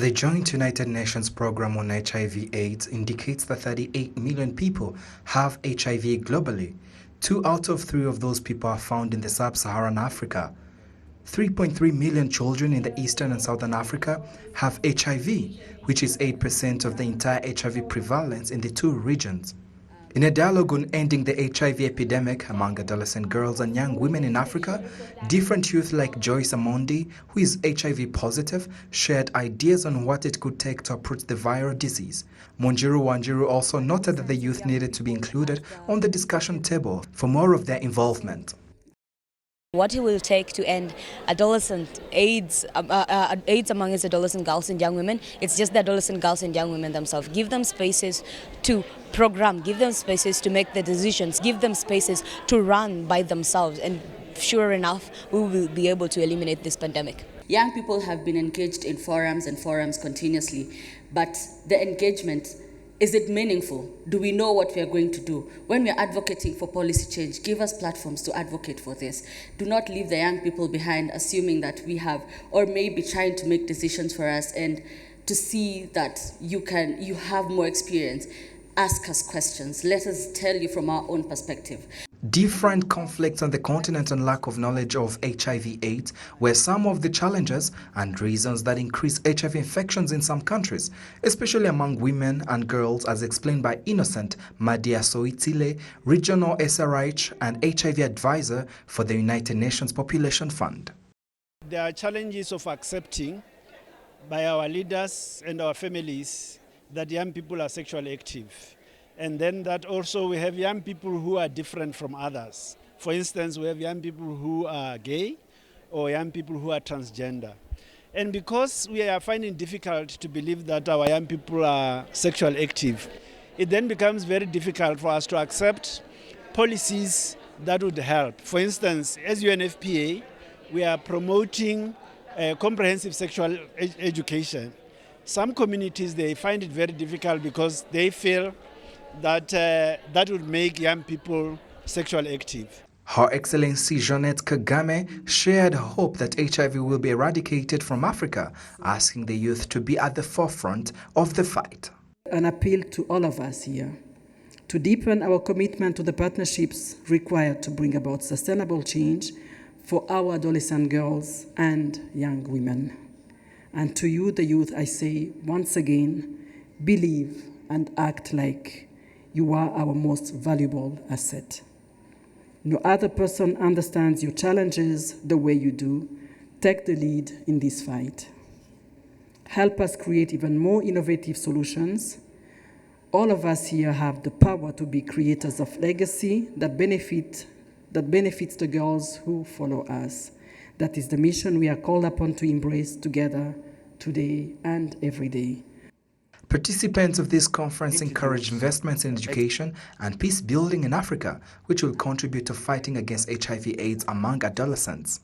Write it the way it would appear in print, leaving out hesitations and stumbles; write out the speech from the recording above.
The Joint United Nations Programme on HIV/AIDS indicates that 38 million people have HIV globally. 2 out of 3 of those people are found in the sub-Saharan Africa. 3.3 million children in the Eastern and Southern Africa have HIV, which is 8% of the entire HIV prevalence in the 2 regions. In a dialogue on ending the HIV epidemic among adolescent girls and young women in Africa, different youth like Joyce Amondi, who is HIV positive, shared ideas on what it could take to approach the viral disease. Monjiru Wanjiru also noted that the youth needed to be included on the discussion table for more of their involvement. What it will take to end adolescent AIDS among its adolescent girls and young women, it's just the adolescent girls and young women themselves. Give them spaces to program, give them spaces to make the decisions, give them spaces to run by themselves, and sure enough, we will be able to eliminate this pandemic. Young people have been engaged in forums continuously, but the engagement, is it meaningful? Do we know what we are going to do? When we are advocating for policy change, give us platforms to advocate for this. Do not leave the young people behind assuming that we have, or maybe trying to make decisions for us, and to see that you have more experience. Ask us questions. Let us tell you from our own perspective. Different conflicts on the continent and lack of knowledge of HIV/AIDS were some of the challenges and reasons that increase HIV infections in some countries, especially among women and girls, as explained by Innocent Madiasoitile, Regional SRH and HIV Advisor for the United Nations Population Fund. There are challenges of accepting by our leaders and our families that young people are sexually active. And then that also we have young people who are different from others. For instance, we have young people who are gay or young people who are transgender. And because we are finding it difficult to believe that our young people are sexually active, it then becomes very difficult for us to accept policies that would help. For instance, as UNFPA, we are promoting comprehensive sexual education. Some communities, they find it very difficult because they feel that that would make young people sexually active. Her Excellency Jeannette KAGAME shared hope that HIV will be eradicated from Africa, asking the youth to be at the forefront of the fight. An appeal to all of us here to deepen our commitment to the partnerships required to bring about sustainable change for our adolescent girls and young women. And to you, the youth, I say once again, believe and act like you are our most valuable asset. No other person understands your challenges the way you do. Take the lead in this fight. Help us create even more innovative solutions. All of us here have the power to be creators of legacy that benefits the girls who follow us. That is the mission we are called upon to embrace together today and every day. Participants of this conference encourage investments in education and peace building in Africa, which will contribute to fighting against HIV/AIDS among adolescents.